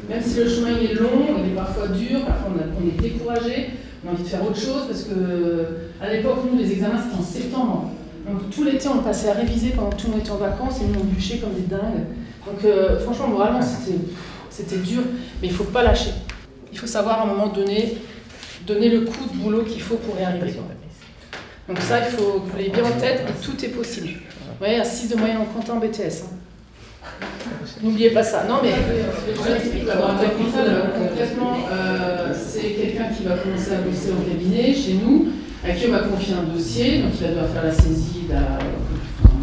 [SPEAKER 1] Même si le chemin il est long, il est parfois dur, parfois on est découragé, on a envie de faire autre chose, parce qu'à l'époque, nous, les examens, c'était en septembre. Donc tout l'été, on le passait à réviser pendant que tout le monde était en vacances, et nous, on bûchait comme des dingues. Donc franchement, moralement, c'était dur, mais il ne faut pas lâcher. Il faut savoir à un moment donné, donner le coup de boulot qu'il faut pour y arriver. Donc ça, il faut que vous l'ayez bien en tête, et tout est possible. Vous voyez, à 6 de moyenne en compta en BTS. N'oubliez pas ça. Non, mais concrètement, c'est quelqu'un qui va commencer à bosser au cabinet chez nous, à qui on va confier un dossier, donc il va devoir faire la saisie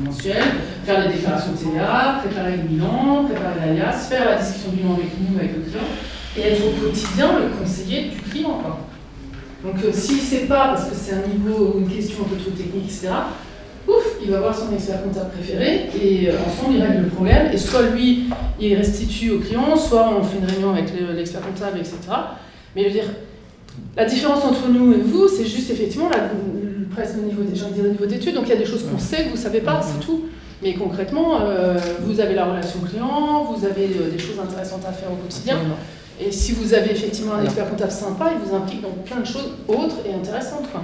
[SPEAKER 1] mensuelle, faire les déclarations de TVA, préparer le bilan, préparer l'alias, faire la discussion de bilan avec nous, avec le client, et être au quotidien le conseiller du client, quoi. Donc s'il ne sait pas, parce que c'est un niveau ou une question un peu trop technique, etc., ouf, il va voir son expert comptable préféré et ensemble il règle le problème, et soit lui il restitue au client, soit on fait une réunion avec l'expert comptable, etc. Mais je veux dire, la différence entre nous et vous, c'est juste effectivement presque au niveau d'études, donc il y a des choses qu'on sait que vous ne savez pas, c'est tout. Mais concrètement, vous avez la relation client, vous avez des choses intéressantes à faire au quotidien. Et si vous avez effectivement un expert comptable sympa, il vous implique dans plein de choses autres et intéressantes. Quoi.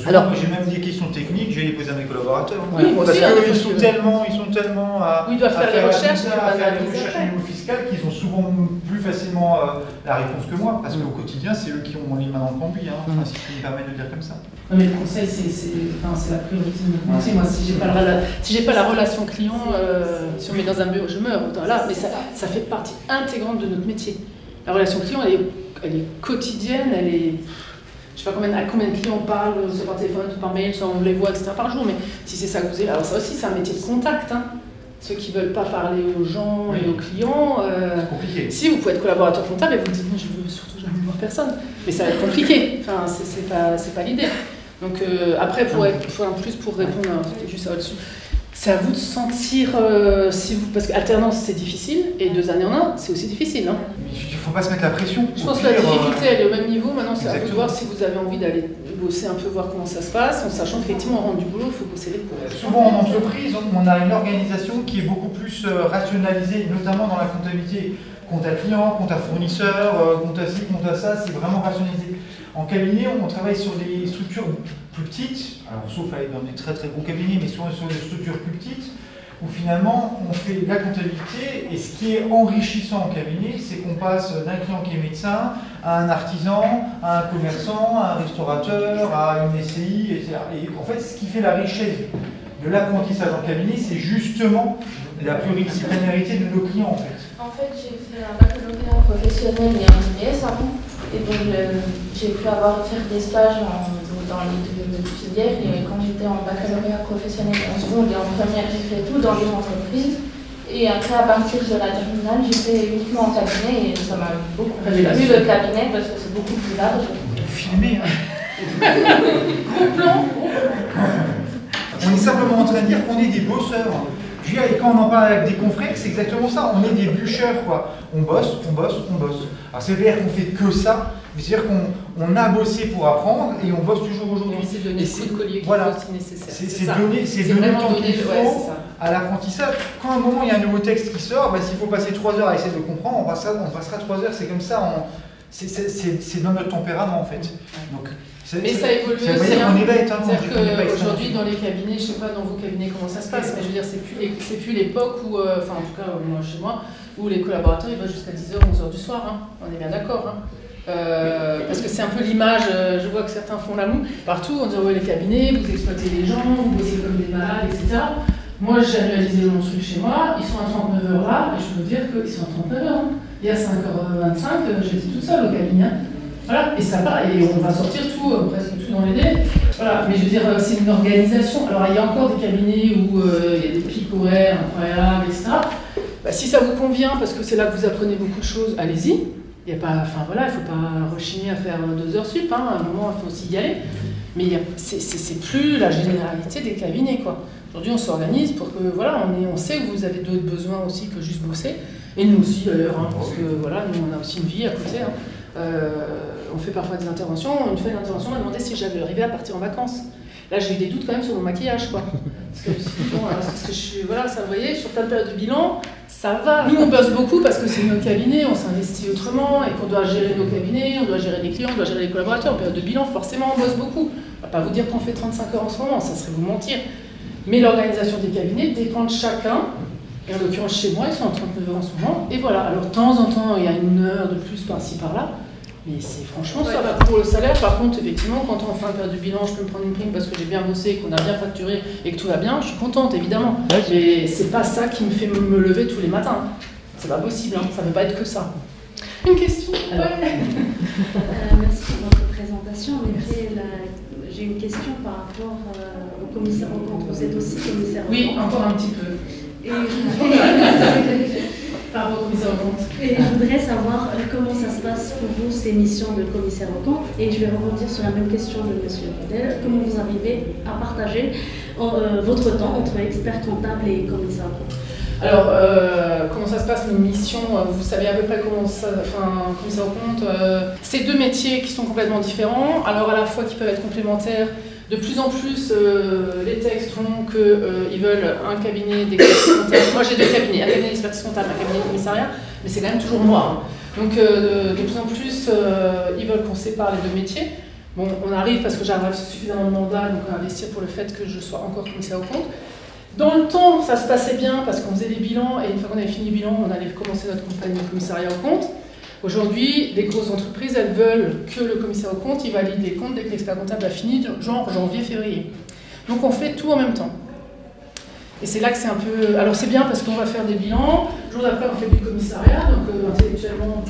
[SPEAKER 2] Alors, j'ai même des questions techniques, je vais les poser à mes collaborateurs.
[SPEAKER 1] Oui, moi aussi,
[SPEAKER 2] parce qu'ils sont tellement à,
[SPEAKER 1] ils doivent faire les recherches,
[SPEAKER 2] à faire les recherches au niveau fiscal qu'ils ont souvent plus facilement la réponse que moi. Parce qu'au quotidien, c'est eux qui ont les mains dans le cambouis, hein, si je peux me permettre de le dire comme ça.
[SPEAKER 1] Non, mais le conseil, c'est la priorité de notre métier. Moi, si j'ai pas la relation client, si on met dans un bureau, je meurs. Voilà, mais ça fait partie intégrante de notre métier. La relation client, elle est quotidienne, elle est... Je ne sais pas à combien de clients on parle, soit par téléphone, soit par mail, soit on les voit, etc. par jour, mais si c'est ça que vous avez... Alors ça aussi, c'est un métier de contact. Hein. Ceux qui ne veulent pas parler aux gens et aux clients...
[SPEAKER 2] C'est compliqué.
[SPEAKER 1] Si vous pouvez être collaborateur comptable et vous dites, moi, je veux surtout jamais voir personne. Mais ça va être compliqué. Enfin, c'est pas l'idée. Donc après, pour répondre juste à au-dessus, c'est à vous de sentir parce qu'alternance c'est difficile et 2 années en 1 c'est aussi difficile. Hein.
[SPEAKER 2] Mais il ne faut pas se mettre la pression.
[SPEAKER 1] Je pense que la difficulté elle est au même niveau. Maintenant c'est à vous de voir si vous avez envie d'aller bosser un peu, voir comment ça se passe, en sachant qu'effectivement en rendu du boulot il faut bosser les cours.
[SPEAKER 2] Souvent en entreprise on a une organisation qui est beaucoup plus rationalisée, notamment dans la comptabilité. Compta client, compta fournisseur, compta ci, compta ça, c'est vraiment rationalisé. En cabinet, on travaille sur des structures plus petites, alors sauf à être dans des très très gros cabinets, mais souvent sur des structures plus petites, où finalement on fait la comptabilité, et ce qui est enrichissant en cabinet, c'est qu'on passe d'un client qui est médecin, à un artisan, à un commerçant, à un restaurateur, à une SCI, etc. Et en fait, ce qui fait la richesse de l'apprentissage en cabinet, c'est justement la pluridisciplinarité de nos clients en fait.
[SPEAKER 4] En fait, j'ai fait un baccalauréat professionnel et un BTS avant, et donc j'ai pu faire des stages dans les 2 filières, et quand j'étais en baccalauréat professionnel en seconde et en première, j'ai fait tout dans les entreprises, et après à partir de la terminale, j'étais uniquement en cabinet, et ça m'a beaucoup plu le cabinet parce que c'est beaucoup plus large.
[SPEAKER 2] Vous filmez, hein.
[SPEAKER 1] Gros plan.
[SPEAKER 2] On est simplement en train de dire qu'on est des bosseurs. Et quand on en parle avec des confrères, c'est exactement ça. On est des bûcheurs, quoi. On bosse, on bosse, on bosse. Alors c'est vrai qu'on fait que ça, mais c'est-à-dire qu'on a bossé pour apprendre et on bosse toujours aujourd'hui.
[SPEAKER 1] C'est donner le coup de collier qui est aussi nécessaire.
[SPEAKER 2] C'est donner le temps qu'il faut à l'apprentissage. Quand à un moment il y a un nouveau texte qui sort, s'il faut passer 3 heures à essayer de le comprendre, on passera 3 heures. C'est comme ça. C'est dans notre tempérament en fait. Donc,
[SPEAKER 1] mais ça évolue aussi.
[SPEAKER 2] On est bête. Hein,
[SPEAKER 1] c'est-à-dire qu'aujourd'hui, dans les cabinets, je ne sais pas dans vos cabinets comment ça se passe, mais je veux dire, c'est plus l'époque où, enfin en tout cas moi, chez moi, où les collaborateurs ils bossent jusqu'à 10h, 11h du soir. Hein. On est bien d'accord. Hein. Parce que c'est un peu l'image, je vois que certains font la moue. Partout, on dit ouais, les cabinets, vous exploitez les gens, vous bossez comme des malades, etc. Moi, j'ai annualisé mon truc chez moi, ils sont à 39 heures là, et je peux vous dire qu'ils sont à 39 heures. Hein. Il y a 5h25, j'étais toute seule au cabinet. Hein. Voilà, et ça va, et on va sortir tout, presque tout dans les dés. Voilà, mais je veux dire, c'est une organisation. Alors, il y a encore des cabinets où il y a des pics horaires incroyables, etc. Si ça vous convient, parce que c'est là que vous apprenez beaucoup de choses, allez-y. Il n'y a pas, enfin voilà, il ne faut pas rechigner à faire 2 heures sup, hein. À un moment, il faut aussi y aller. Mais c'est plus la généralité des cabinets, quoi. Aujourd'hui, on s'organise pour que, voilà, on sait que vous avez d'autres besoins aussi que juste bosser. Et nous aussi, d'ailleurs, hein, parce que, voilà, nous, on a aussi une vie à côté. Hein. On fait parfois des interventions. Une fois une intervention, on m'a demandé si j'avais arrivé à partir en vacances. Là, j'ai eu des doutes quand même sur mon maquillage, quoi. Parce que, bon, parce que je suis, voilà, ça, vous voyez, sur plein de périodes du bilan, ça va. Nous, on bosse beaucoup parce que c'est nos cabinets, on s'investit autrement et qu'on doit gérer nos cabinets, on doit gérer les clients, on doit gérer les collaborateurs. En période de bilan, forcément, on bosse beaucoup. On va pas vous dire qu'on fait 35 heures en ce moment, ça serait vous mentir. Mais l'organisation des cabinets dépend de chacun. Et en l'occurrence, chez moi, ils sont à 39 heures en ce moment. Et voilà, alors de temps en temps, il y a 1 heure de plus par-ci, par-là. Mais c'est franchement, ça va pour le salaire. Par contre, effectivement, quand on fait un période du bilan, je peux me prendre une prime parce que j'ai bien bossé, qu'on a bien facturé et que tout va bien, je suis contente, évidemment. Mais c'est pas ça qui me fait me lever tous les matins. C'est pas possible, hein. Ça ne peut pas être que ça. Une question?
[SPEAKER 7] Merci pour votre présentation. En effet, j'ai une question par rapport au commissaire aux comptes. Vous êtes aussi commissaire aux comptes?
[SPEAKER 1] Oui, encore un petit peu. Par rapport au commissaire aux comptes.
[SPEAKER 7] Et je voudrais savoir comment ça se passe pour vous, ces missions de commissaire aux comptes. Et je vais rebondir sur la même question de M. Podel. Comment vous arrivez à partager votre temps entre expert comptable et commissaire aux comptes?
[SPEAKER 1] Alors, comment ça se passe, nos missions? Vous savez à peu près comment ça compte. C'est deux métiers qui sont complètement différents, alors à la fois qui peuvent être complémentaires. De plus en plus, les textes font qu'ils veulent un cabinet d'expertise comptable. Moi, j'ai deux cabinets, un cabinet d'expertise comptable, un cabinet de commissariat, mais c'est quand même toujours moi. Hein. Donc, de plus en plus, ils veulent qu'on sépare les deux métiers. Bon, on arrive parce que j'arrive suffisamment de mandats, donc à investir pour le fait que je sois encore commissaire aux comptes. Dans le temps, ça se passait bien parce qu'on faisait des bilans et une fois qu'on avait fini le bilan, on allait commencer notre campagne de commissariat aux comptes. Aujourd'hui, les grosses entreprises, elles veulent que le commissaire aux comptes, il valide les comptes dès que l'expert comptable a fini, genre janvier-février. Donc on fait tout en même temps. Et c'est là que c'est un peu... Alors c'est bien parce qu'on va faire des bilans, le jour d'après on fait du commissariat, donc intellectuellement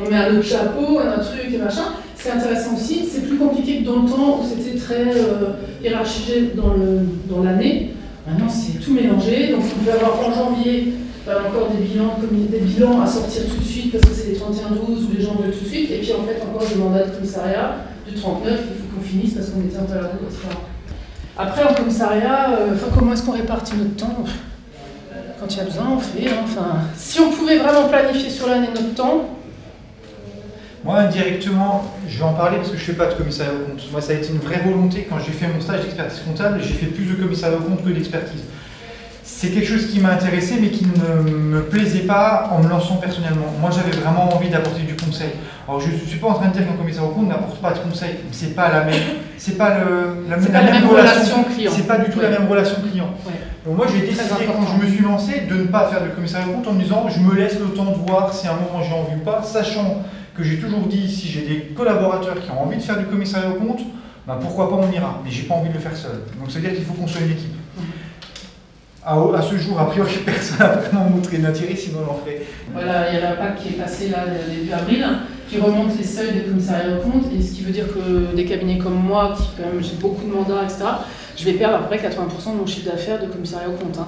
[SPEAKER 1] on met un autre chapeau, un autre truc et machin. C'est intéressant aussi, c'est plus compliqué que dans le temps où c'était très hiérarchisé dans l'année. Maintenant c'est tout mélangé, donc on peut avoir en janvier encore des bilans à sortir tout de suite parce que c'est les 31-12 où les gens veulent tout de suite, et puis en fait encore des mandats de commissariat du 39, il faut qu'on finisse parce qu'on était un peu à la route, etc. Après en commissariat, comment est-ce qu'on répartit notre temps? Quand il y a besoin, on fait. Hein. Enfin, si on pouvait vraiment planifier sur l'année notre temps.
[SPEAKER 2] Moi, indirectement, je vais en parler parce que je ne fais pas de commissariat aux comptes. Moi, ça a été une vraie volonté. Quand j'ai fait mon stage d'expertise comptable, j'ai fait plus de commissariat aux comptes que d'expertise. C'est quelque chose qui m'a intéressé, mais qui ne me plaisait pas en me lançant personnellement. Moi, j'avais vraiment envie d'apporter du conseil. Alors, je ne suis pas en train de dire qu'un commissaire aux comptes n'apporte pas de conseil. C'est pas la même. C'est pas la même relation client. C'est pas du tout la même relation client. Ouais. Donc moi, j'ai décidé quand je me suis lancé de ne pas faire de commissariat aux comptes en me disant je me laisse le temps de voir si à un moment j'ai envie ou pas, sachant que j'ai toujours dit, si j'ai des collaborateurs qui ont envie de faire du commissariat aux comptes, ben pourquoi pas on ira, mais j'ai pas envie de le faire seul. Donc ça veut dire qu'il faut qu'on soit une équipe. À ce jour, a priori, personne n'a vraiment montré d'intérêt, sinon on en ferait.
[SPEAKER 1] Voilà, il y a la PAC qui est passée là début avril, qui remonte les seuils des commissariats aux comptes, et ce qui veut dire que des cabinets comme moi, qui quand même j'ai beaucoup de mandats, etc., je vais perdre à peu près 80% de mon chiffre d'affaires de commissariat aux comptes. Hein.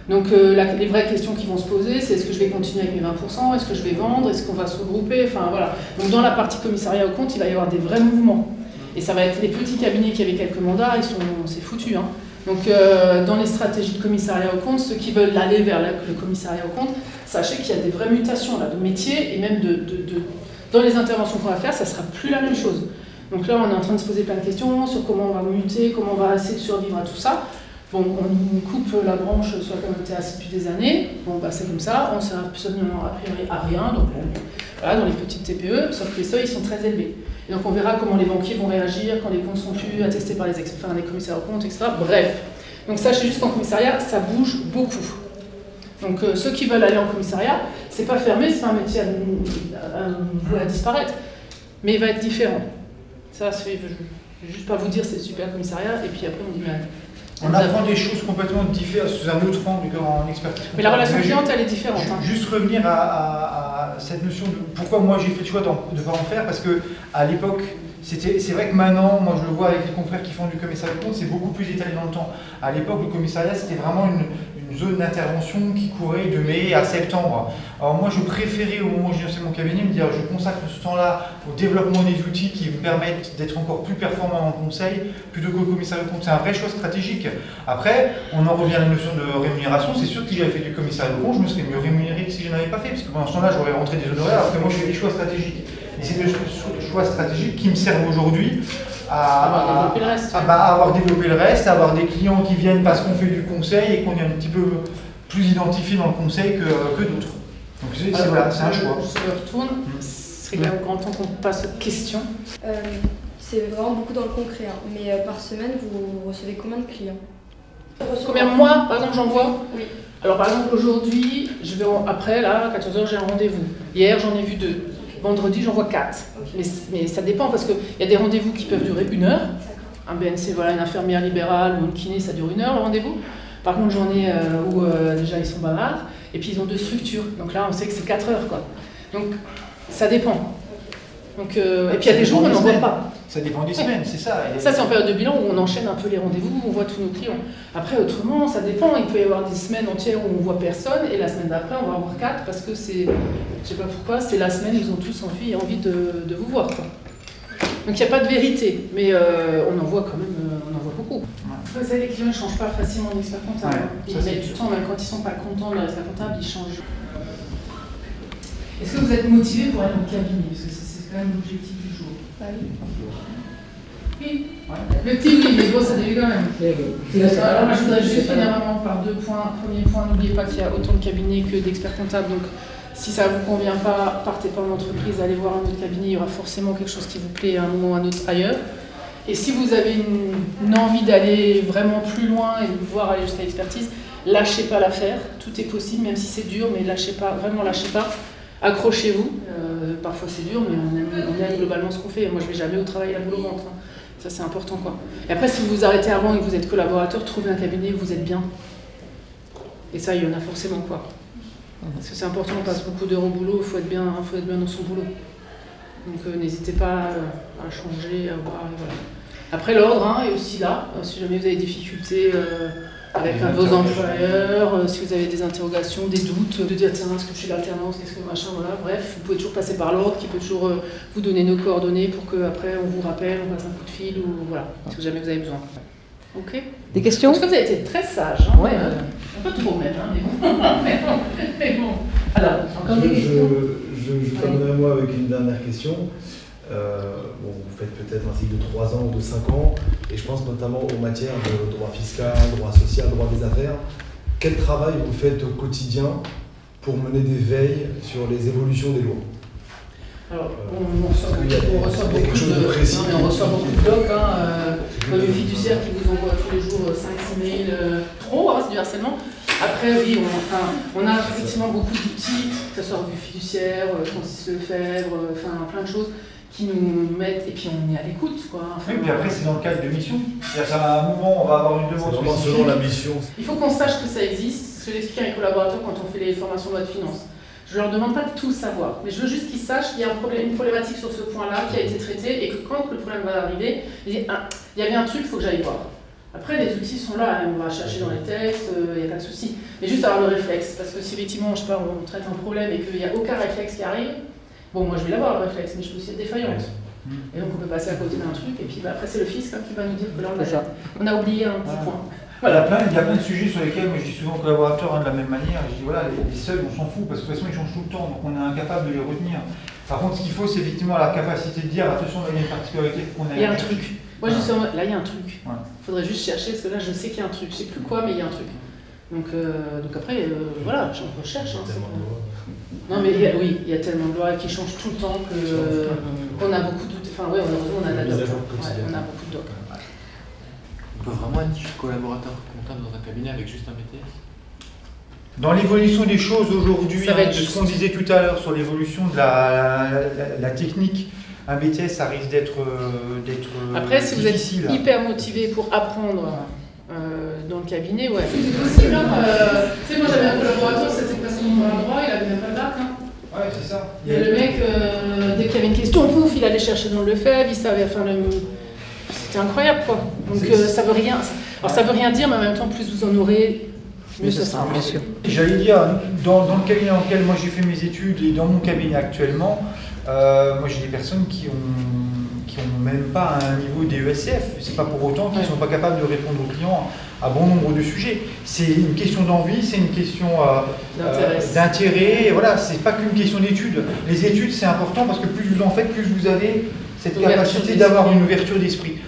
[SPEAKER 1] Donc les vraies questions qui vont se poser, c'est est-ce que je vais continuer avec mes 20%, est-ce que je vais vendre, est-ce qu'on va se regrouper, enfin voilà. Donc dans la partie commissariat aux comptes, il va y avoir des vrais mouvements. Et ça va être les petits cabinets qui avaient quelques mandats, c'est foutu. Hein. Donc dans les stratégies de commissariat aux comptes, ceux qui veulent aller vers le commissariat aux comptes, sachez qu'il y a des vraies mutations là, de métier, et même dans les interventions qu'on va faire, ça ne sera plus la même chose. Donc là, on est en train de se poser plein de questions sur comment on va muter, comment on va essayer de survivre à tout ça. Bon, on coupe la branche sur laquelle on était assis depuis des années, bon bah c'est comme ça, on ne sert absolument a priori à rien, donc voilà, dans les petites TPE, sauf que les seuils ils sont très élevés. Et donc on verra comment les banquiers vont réagir quand les comptes sont plus attestés par les commissaires aux comptes, etc. Bref, donc sachez juste qu'en commissariat, ça bouge beaucoup. Donc ceux qui veulent aller en commissariat, c'est pas fermé, c'est pas un métier à disparaître, mais il va être différent. Ça, je ne vais juste pas vous dire c'est super commissariat, et puis après on dit mais...
[SPEAKER 2] On apprend des choses complètement différentes sous un autre angle en expertise.
[SPEAKER 1] Mais la relation cliente, elle est différente.
[SPEAKER 2] Juste revenir à cette notion de pourquoi moi j'ai fait le choix de ne pas en faire, parce que à l'époque, c'est vrai que maintenant, moi je le vois avec les confrères qui font du commissariat aux comptes, c'est beaucoup plus étalé dans le temps. À l'époque, le commissariat, c'était vraiment une zone d'intervention qui courait de mai à septembre. Alors moi, je préférais, au moment où j'ai lancé mon cabinet, me dire je consacre ce temps-là au développement des outils qui me permettent d'être encore plus performant dans le conseil, plutôt que le commissariat aux comptes. C'est un vrai choix stratégique. Après, on en revient à la notion de rémunération. C'est sûr que si j'avais fait du commissariat aux comptes, je me serais mieux rémunéré que si je n'avais pas fait, parce que pendant ce temps-là, j'aurais rentré des honoraires, alors que moi, je fais des choix stratégiques. Et c'est des choix stratégiques qui me servent aujourd'hui à avoir développé le reste, à avoir des clients qui viennent parce qu'on fait du conseil et qu'on est un petit peu plus identifié dans le conseil que d'autres. Donc c'est un choix.
[SPEAKER 1] Je retourne, ce serait quand même grand temps qu'on passe aux questions.
[SPEAKER 8] C'est vraiment beaucoup dans le concret, hein. Mais par semaine, vous recevez combien de clients?
[SPEAKER 1] Combien moi, par exemple, j'envoie?
[SPEAKER 8] Oui.
[SPEAKER 1] Alors par exemple, aujourd'hui, après, là, à 14h, j'ai un rendez-vous. Hier, j'en ai vu 2. Vendredi, j'en vois 4. Okay. Mais ça dépend parce qu'il y a des rendez-vous qui peuvent durer 1 heure. Un BNC, voilà, une infirmière libérale ou une kiné, ça dure 1 heure le rendez-vous. Par contre, j'en ai où déjà ils sont bavards. Et puis ils ont 2 structures. Donc là, on sait que c'est 4 heures, quoi. Donc ça dépend. Donc, et puis il y a des jours où on n'en voit pas.
[SPEAKER 2] Ça dépend des semaines, c'est ça.
[SPEAKER 1] Ça, c'est en période de bilan où on enchaîne un peu les rendez-vous, où on voit tous nos clients. Après, autrement, ça dépend. Il peut y avoir des semaines entières où on ne voit personne, et la semaine d'après, on va avoir 4 parce que c'est, je ne sais pas pourquoi, c'est la semaine où ils ont tous envie de vous voir, quoi. Donc il n'y a pas de vérité, mais on en voit quand même, on en voit beaucoup. Vous savez, les clients ne changent pas facilement d'expert comptable. Ils mettent du temps, même quand ils ne sont pas contents de l'expert comptable, ils changent. Est-ce que vous êtes motivé pour aller au cabinet? Parce que c'est quand même l'objectif du jour. Oui. Le petit oui, mais bon, ça débute quand même. Alors moi je voudrais juste finir vraiment par 2 points. Premier point, n'oubliez pas qu'il y a autant de cabinets que d'experts comptables. Donc si ça ne vous convient pas, partez pas en entreprise, allez voir un autre cabinet, il y aura forcément quelque chose qui vous plaît à un moment ou à un autre ailleurs. Et si vous avez une envie d'aller vraiment plus loin et de pouvoir aller jusqu'à l'expertise, lâchez pas l'affaire, tout est possible, même si c'est dur, mais lâchez pas, vraiment lâchez pas. Accrochez-vous, parfois c'est dur, mais on aime globalement ce qu'on fait. Moi je vais jamais au travail la boule au ventre. Hein. Ça c'est important quoi. Et après si vous vous arrêtez avant et que vous êtes collaborateur, trouvez un cabinet où vous êtes bien. Et ça il y en a forcément quoi. Parce que c'est important, on passe beaucoup d'heures au boulot, il faut être bien dans son boulot. Donc n'hésitez pas à changer, à voir, et voilà. Après l'ordre hein, est aussi là, si jamais vous avez des difficultés avec un de vos employeurs, si vous avez des interrogations, des doutes, de dire tiens, est-ce que je suis l'alternance, qu'est-ce que machin, voilà, bref, vous pouvez toujours passer par l'ordre qui peut toujours vous donner nos coordonnées pour qu'après on vous rappelle, on passe un coup de fil ou voilà, si jamais vous avez besoin. Ok.
[SPEAKER 6] Des questions?
[SPEAKER 1] En tout cas, vous avez été très sage. Hein,
[SPEAKER 6] ouais.
[SPEAKER 1] Pas trop même, hein, mais bon. Alors, encore des questions?
[SPEAKER 9] Je terminerai moi avec une dernière question. Bon, vous faites peut-être un cycle de 3 ans ou de 5 ans, et je pense notamment aux matières de droit fiscal, droit social, droit des affaires. Quel travail vous faites au quotidien pour mener des veilles sur les évolutions des lois?
[SPEAKER 1] Alors, on reçoit beaucoup de docs, hein, comme une fiduciaire qui vous envoie tous les jours 5-6 mails, trop, hein, c'est du harcèlement. Après, oui, on a effectivement beaucoup d'outils, que ce soit revue fiduciaire, Francis Lefebvre, enfin plein de choses qui nous mettent, et puis on est à l'écoute, quoi. Enfin,
[SPEAKER 2] oui, puis après, c'est dans le cadre de mission. C'est-à-dire qu'à un moment, on va avoir une demande spécifique.
[SPEAKER 9] Selon la mission.
[SPEAKER 1] Il faut qu'on sache que ça existe, ce que j'explique à mes collaborateurs quand on fait les formations de loi de finances. Je ne leur demande pas de tout savoir, mais je veux juste qu'ils sachent qu'il y a une problématique sur ce point-là qui a été traitée et que quand le problème va arriver, il y avait un truc, il faut que j'aille voir. Après, les outils sont là, hein, on va chercher dans les textes, il n'y a pas de souci. Mais juste avoir le réflexe, parce que si effectivement, je sais pas, on traite un problème et qu'il n'y a aucun réflexe qui arrive, bon, moi je vais l'avoir le réflexe, mais je peux aussi être défaillante. Et donc on peut passer à côté d'un truc, et puis bah, après c'est le fisc hein, qui va nous dire que là on a oublié un petit point.
[SPEAKER 2] Voilà. Il y a plein de sujets sur lesquels moi, je dis souvent aux collaborateurs hein, de la même manière, je dis voilà, les seuls on s'en fout parce que de toute façon ils changent tout le temps, donc on est incapable de les retenir. Par contre ce qu'il faut c'est effectivement la capacité de dire attention il y a une particularité qu'on a.
[SPEAKER 1] Il y a un truc. Moi je dis là il y a un truc. Il faudrait juste chercher parce que là je sais qu'il y a un truc, je sais plus quoi mais il y a un truc. Donc après voilà, j'en recherche. Hein, non mais oui, il y a tellement de lois qui changent tout le temps qu'on a beaucoup de... Enfin oui, heureusement on a la doc. On a beaucoup de doc.
[SPEAKER 5] On peut vraiment être collaborateur comptable dans un cabinet avec juste un BTS?
[SPEAKER 2] Dans l'évolution des choses aujourd'hui, de ce qu'on disait tout à l'heure sur l'évolution de la technique, un BTS ça risque d'être
[SPEAKER 1] après, si
[SPEAKER 2] difficile.
[SPEAKER 1] Vous êtes hyper motivé pour apprendre dans le cabinet, ouais. C'est possible. Tu sais, moi j'avais un collaborateur, c'était passé en droit, il avait même pas le bac. Hein.
[SPEAKER 2] Ouais, c'est ça.
[SPEAKER 1] Et le mec, dès qu'il y avait une question, pouf, il allait chercher dans le Lefebvre, il savait, enfin, c'était incroyable quoi. Donc ça veut rien. Alors ça veut rien dire, mais en même temps, plus vous en aurez, mieux ce sera.
[SPEAKER 6] Bien sûr.
[SPEAKER 2] J'allais dire, dans le cabinet dans lequel moi j'ai fait mes études et dans mon cabinet actuellement, moi j'ai des personnes qui ont même pas un niveau des ESCF. C'est pas pour autant qu'ils ne sont pas capables de répondre aux clients à bon nombre de sujets. C'est une question d'envie, c'est une question d'intérêt. Voilà, c'est pas qu'une question d'études. Les études c'est important parce que plus vous en faites, plus vous avez cette capacité d'avoir une ouverture d'esprit.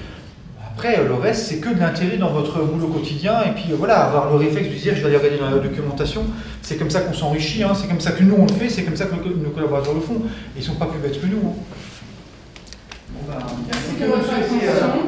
[SPEAKER 2] Après, le reste, c'est que de l'intérêt dans votre boulot quotidien. Et puis voilà, avoir le réflexe de dire, je vais aller regarder dans la documentation. C'est comme ça qu'on s'enrichit, hein, c'est comme ça que nous on le fait, c'est comme ça que nos collaborateurs le font. Ils ne sont pas plus bêtes que nous. Hein.
[SPEAKER 1] Merci de votre attention.